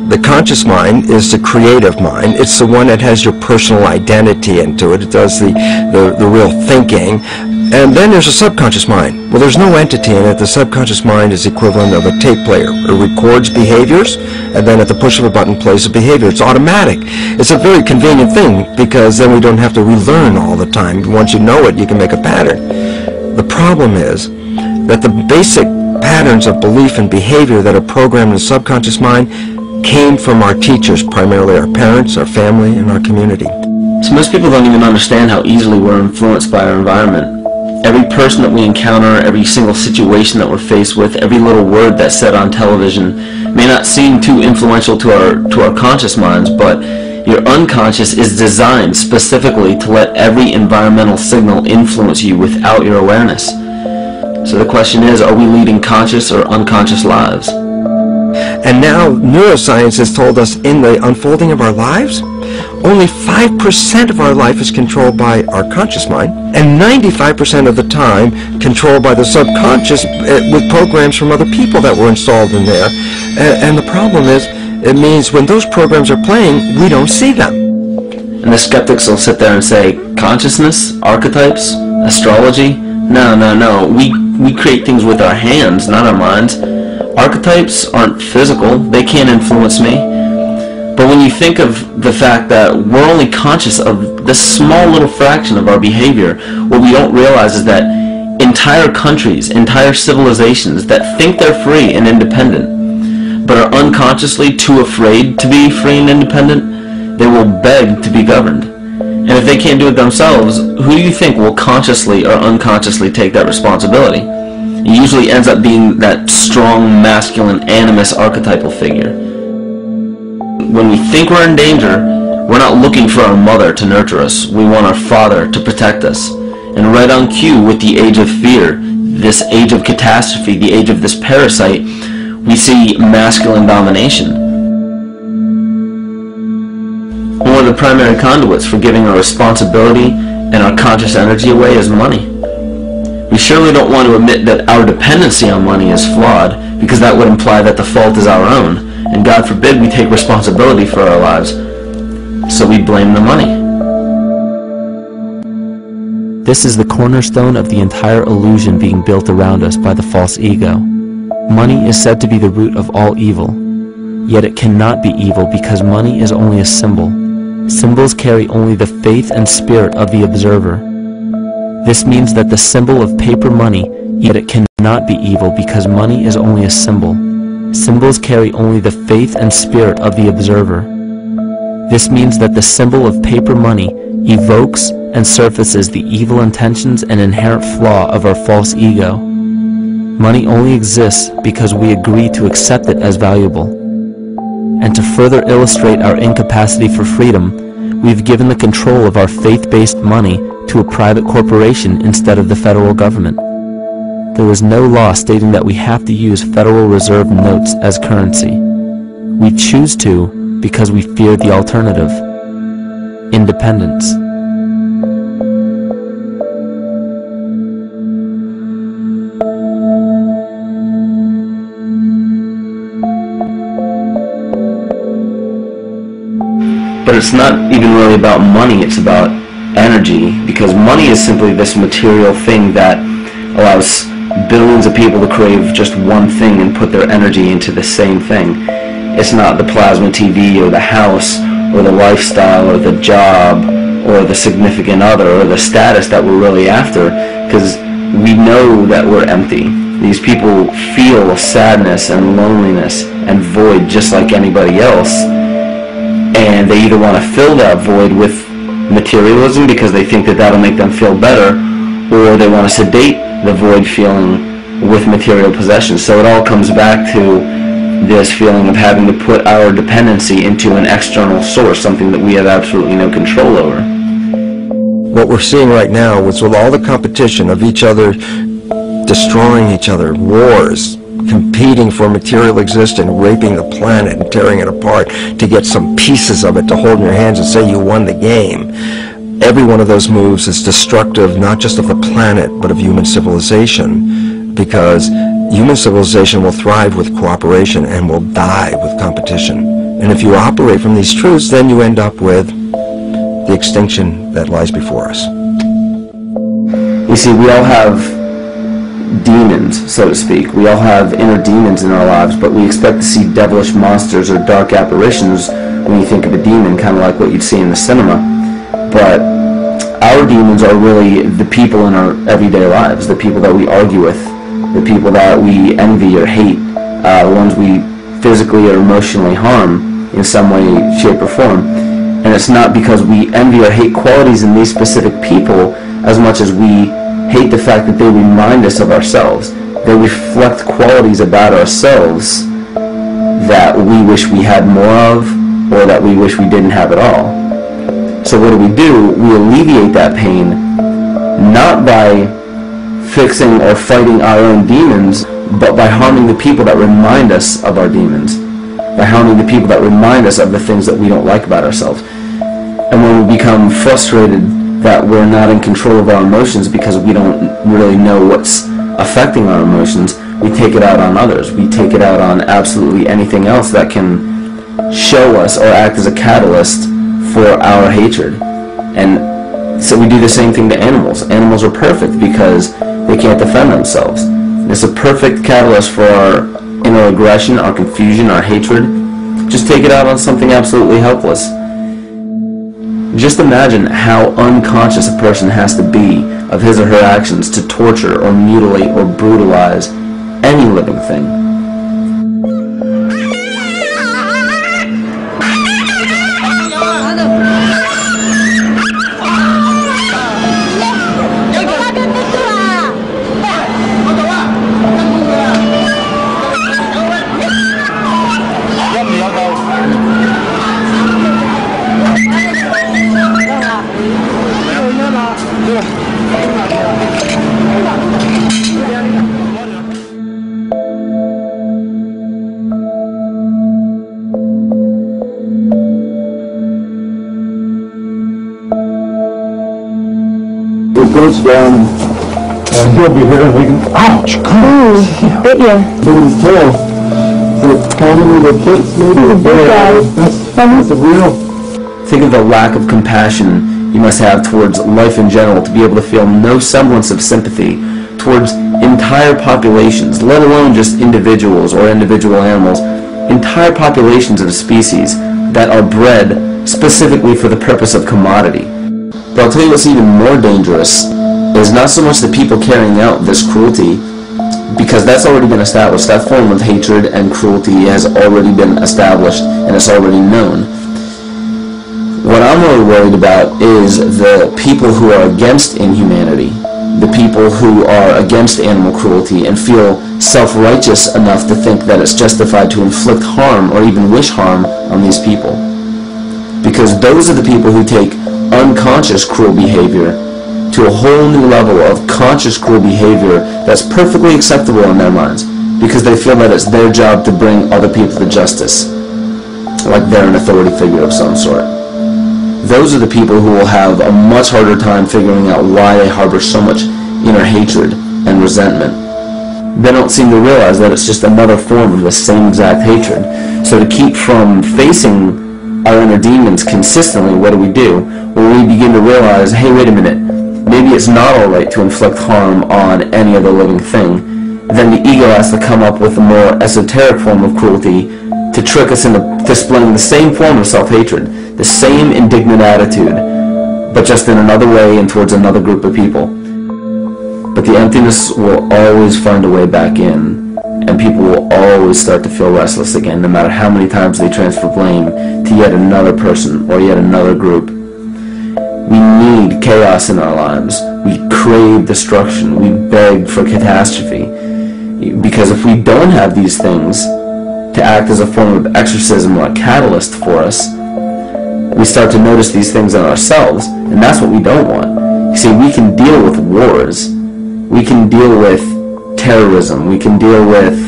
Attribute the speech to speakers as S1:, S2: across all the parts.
S1: The conscious mind is the creative mind. It's the one that has your personal identity into it. It does the real thinking. And then there's a subconscious mind. Well, there's no entity in it. The subconscious mind is the equivalent of a tape player. It records behaviors, and then at the push of a button plays a behavior. It's automatic. It's a very convenient thing, because then we don't have to relearn all the time. Once you know it, you can make a pattern. The problem is that the basic patterns of belief and behavior that are programmed in the subconscious mind came from our teachers, primarily our parents, our family, and our community.
S2: So most people don't even understand how easily we're influenced by our environment. Every person that we encounter, every single situation that we're faced with, every little word that's said on television may not seem too influential to our conscious minds, but your unconscious is designed specifically to let every environmental signal influence you without your awareness. So the question is, are we leading conscious or unconscious lives?
S1: And now neuroscience has told us in the unfolding of our lives, only 5% of our life is controlled by our conscious mind, and 95% of the time controlled by the subconscious with programs from other people that were installed in there. And the problem is, it means when those programs are playing, we don't see them.
S2: And the skeptics will sit there and say, consciousness, archetypes, astrology? No. We create things with our hands, not our minds. Archetypes aren't physical. They can't influence me. But when you think of the fact that we're only conscious of this small little fraction of our behavior, what we don't realize is that entire countries, entire civilizations that think they're free and independent, but are unconsciously too afraid to be free and independent, they will beg to be governed. And if they can't do it themselves, who do you think will consciously or unconsciously take that responsibility? It usually ends up being that strong, masculine, animus archetypal figure. When we think we're in danger, we're not looking for our mother to nurture us. We want our father to protect us. And right on cue with the age of fear, this age of catastrophe, the age of this parasite, we see masculine domination. One of the primary conduits for giving our responsibility and our conscious energy away is money. We surely don't want to admit that our dependency on money is flawed, because that would imply that the fault is our own, and God forbid we take responsibility for our lives, so we blame the money.
S3: This is the cornerstone of the entire illusion being built around us by the false ego. Money is said to be the root of all evil, yet it cannot be evil because money is only a symbol. Symbols carry only the faith and spirit of the observer. This means that the symbol of paper money, yet it cannot be evil because money is only a symbol. Symbols carry only the faith and spirit of the observer. This means that the symbol of paper money evokes and surfaces the evil intentions and inherent flaw of our false ego. Money only exists because we agree to accept it as valuable. And to further illustrate our incapacity for freedom, we've given the control of our faith-based money to a private corporation instead of the federal government. There is no law stating that we have to use Federal Reserve notes as currency. We choose to because we fear the alternative: independence.
S2: But it's not even really about money, it's about energy, because money is simply this material thing that allows billions of people to crave just one thing and put their energy into the same thing. It's not the plasma TV or the house or the lifestyle or the job or the significant other or the status that we're really after, because we know that we're empty. These people feel sadness and loneliness and void just like anybody else, and they either want to fill that void with materialism because they think that that'll make them feel better, or they want to sedate the void feeling with material possessions. So it all comes back to this feeling of having to put our dependency into an external source, something that we have absolutely no control over.
S1: What we're seeing right now is, with all the competition of each other destroying each other, wars, competing for material existence, raping the planet and tearing it apart to get some pieces of it to hold in your hands and say you won the game. Every one of those moves is destructive, not just of the planet, but of human civilization, because Human civilization will thrive with cooperation and will die with competition. And if you operate from these truths, then you end up with the extinction that lies before us.
S2: You see, we all have demons, so to speak. We all have inner demons in our lives, but we expect to see devilish monsters or dark apparitions when you think of a demon, kind of like what you'd see in the cinema. But our demons are really the people in our everyday lives, the people that we argue with, the people that we envy or hate, the ones we physically or emotionally harm in some way, shape, or form. And it's not because we envy or hate qualities in these specific people as much as we hate the fact that they remind us of ourselves. They reflect qualities about ourselves that we wish we had more of, or that we wish we didn't have at all. So what do? We alleviate that pain, not by fixing or fighting our own demons, but by harming the people that remind us of our demons, by harming the people that remind us of the things that we don't like about ourselves. And when we become frustrated that we're not in control of our emotions because we don't really know what's affecting our emotions, we take it out on others. We take it out on absolutely anything else that can show us or act as a catalyst for our hatred. And so we do the same thing to animals. Animals are perfect because they can't defend themselves. It's a perfect catalyst for our inner aggression, our confusion, our hatred. Just take it out on something absolutely helpless. Just imagine how unconscious a person has to be of his or her actions to torture or mutilate or brutalize any living thing.
S4: It goes down, and he'll be here, and we can, ouch, God,
S5: Bit you.
S4: look at his tail. So, how many of the kids, maybe, that's a real.
S2: Think of the lack of compassion you must have towards life in general to be able to feel no semblance of sympathy towards entire populations, let alone just individuals or individual animals, entire populations of species that are bred specifically for the purpose of commodity. But I'll tell you what's even more dangerous is not so much the people carrying out this cruelty, because that's already been established. That form of hatred and cruelty has already been established and it's already known. What I'm really worried about is the people who are against inhumanity, the people who are against animal cruelty and feel self-righteous enough to think that it's justified to inflict harm or even wish harm on these people. Because those are the people who take unconscious cruel behavior to a whole new level of conscious cruel behavior that's perfectly acceptable in their minds, because they feel that it's their job to bring other people to justice, like they're an authority figure of some sort. Those are the people who will have a much harder time figuring out why they harbor so much inner hatred and resentment. They don't seem to realize that it's just another form of the same exact hatred. So to keep from facing our inner demons consistently, what do? Well, we begin to realize, hey, wait a minute, maybe it's not alright to inflict harm on any other living thing. Then the ego has to come up with a more esoteric form of cruelty to trick us into displaying the same form of self-hatred, the same indignant attitude, but just in another way and towards another group of people. But the emptiness will always find a way back in, and people will always start to feel restless again, no matter how many times they transfer blame to yet another person or yet another group. We need chaos in our lives. We crave destruction. We beg for catastrophe. Because if we don't have these things to act as a form of exorcism or a catalyst for us, we start to notice these things in ourselves, and that's what we don't want. You see, we can deal with wars. We can deal with terrorism. We can deal with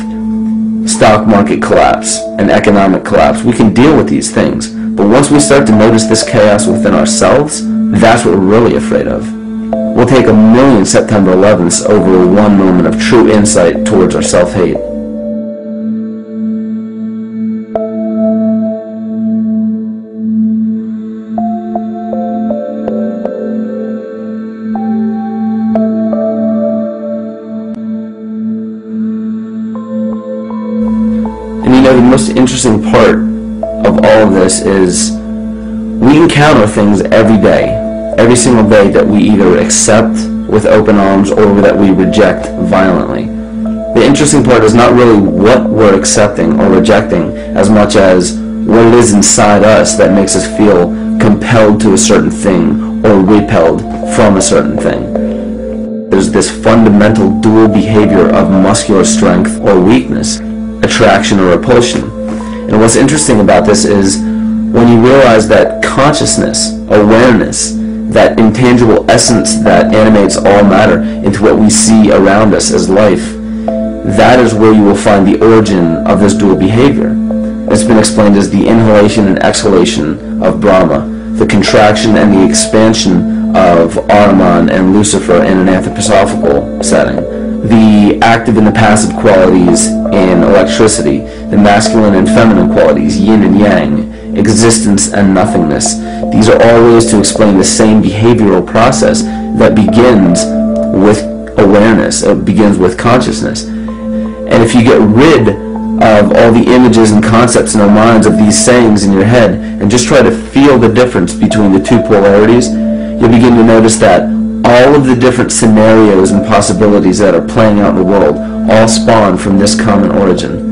S2: stock market collapse and economic collapse. We can deal with these things. But once we start to notice this chaos within ourselves, that's what we're really afraid of. We'll take 1,000,000 September 11ths over one moment of true insight towards our self-hate. And you know, the most interesting part of all of this is we encounter things every day, every single day, that we either accept with open arms or that we reject violently. The interesting part is not really what we're accepting or rejecting as much as what it is inside us that makes us feel compelled to a certain thing or repelled from a certain thing. There's this fundamental dual behavior of muscular strength or weakness, attraction or repulsion. And what's interesting about this is when you realize that consciousness, awareness, that intangible essence that animates all matter into what we see around us as life, that is where you will find the origin of this dual behavior. It's been explained as the inhalation and exhalation of Brahma, the contraction and the expansion of Ahriman and Lucifer in an anthroposophical setting, the active and the passive qualities in electricity, the masculine and feminine qualities, yin and yang, existence and nothingness. These are all ways to explain the same behavioral process that begins with awareness, it begins with consciousness. And if you get rid of all the images and concepts in our minds of these sayings in your head and just try to feel the difference between the two polarities, you'll begin to notice that all of the different scenarios and possibilities that are playing out in the world all spawn from this common origin.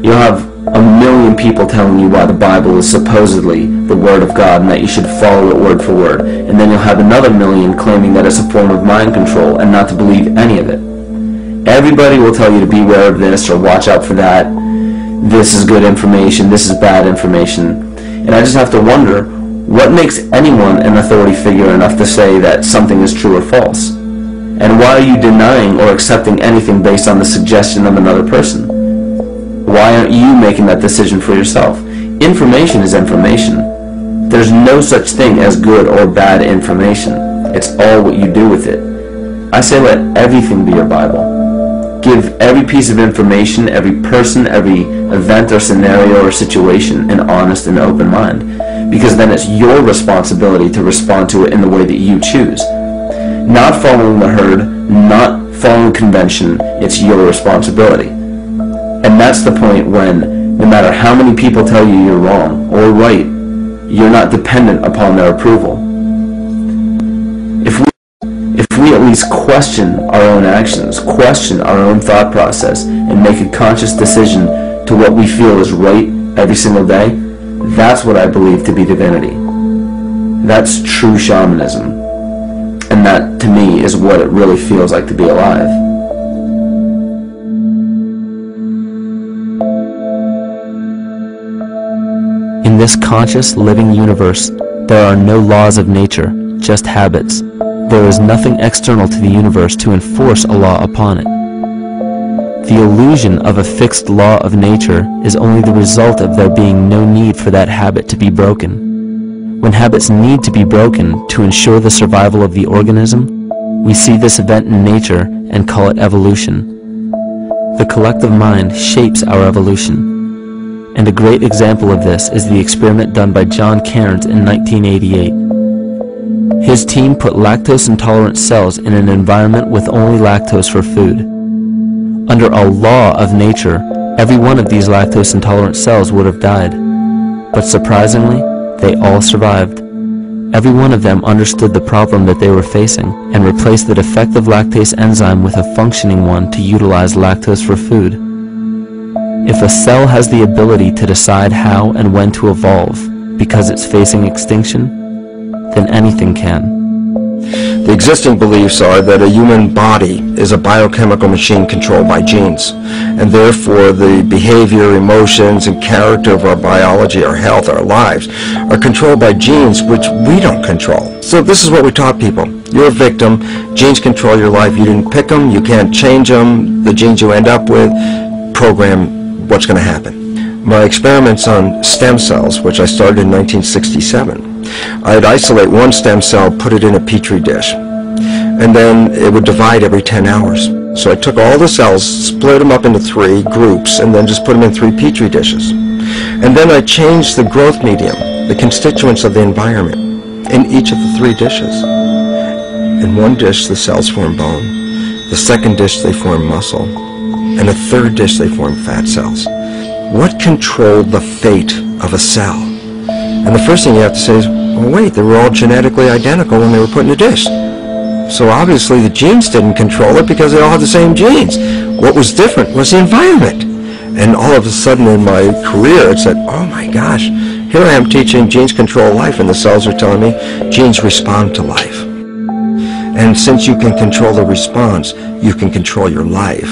S2: You'll have 1,000,000 people telling you why the Bible is supposedly the Word of God and that you should follow it word for word. And then you'll have another 1,000,000 claiming that it's a form of mind control and not to believe any of it. Everybody will tell you to beware of this or watch out for that. This is good information, this is bad information. And I just have to wonder, what makes anyone an authority figure enough to say that something is true or false? And why are you denying or accepting anything based on the suggestion of another person? Why aren't you making that decision for yourself? Information is information. There's no such thing as good or bad information. It's all what you do with it. I say let everything be your Bible. Give every piece of information, every person, every event or scenario or situation an honest and open mind. Because then it's your responsibility to respond to it in the way that you choose. Not following the herd, not following convention, it's your responsibility. And that's the point when, no matter how many people tell you you're wrong or right, you're not dependent upon their approval. If we at least question our own actions, question our own thought process, and make a conscious decision to what we feel is right every single day, that's what I believe to be divinity. That's true shamanism. And that, to me, is what it really feels like to be alive.
S3: In this conscious, living universe, there are no laws of nature, just habits. There is nothing external to the universe to enforce a law upon it. The illusion of a fixed law of nature is only the result of there being no need for that habit to be broken. When habits need to be broken to ensure the survival of the organism, we see this event in nature and call it evolution. The collective mind shapes our evolution. And a great example of this is the experiment done by John Cairns in 1988. His team put lactose-intolerant cells in an environment with only lactose for food. Under a law of nature, every one of these lactose-intolerant cells would have died. But surprisingly, they all survived. Every one of them understood the problem that they were facing and replaced the defective lactase enzyme with a functioning one to utilize lactose for food. If a cell has the ability to decide how and when to evolve because it's facing extinction, then anything can.
S1: The existing beliefs are that a human body is a biochemical machine controlled by genes, and therefore the behavior, emotions, and character of our biology, our health, our lives are controlled by genes which we don't control. So this is what we taught people. You're a victim. Genes control your life. You didn't pick them. You can't change them. The genes you end up with program what's going to happen. My experiments on stem cells, which I started in 1967, I'd isolate one stem cell, put it in a petri dish, and then it would divide every 10 hours. So I took all the cells, split them up into 3 groups, and then just put them in 3 petri dishes. And then I changed the growth medium, the constituents of the environment, in each of the 3 dishes. In one dish, the cells form bone. The second dish, they form muscle. And the third dish, they form fat cells. What controlled the fate of a cell? And the first thing you have to say is, well, wait, they were all genetically identical when they were put in a dish. So obviously the genes didn't control it because they all had the same genes. What was different was the environment. And all of a sudden in my career, it said, oh my gosh, here I am teaching genes control life, and the cells are telling me genes respond to life. And since you can control the response, you can control your life.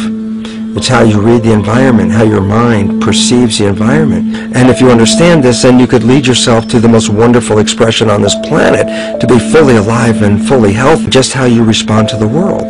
S1: It's how you read the environment, how your mind perceives the environment. And if you understand this, then you could lead yourself to the most wonderful expression on this planet, to be fully alive and fully healthy, just how you respond to the world.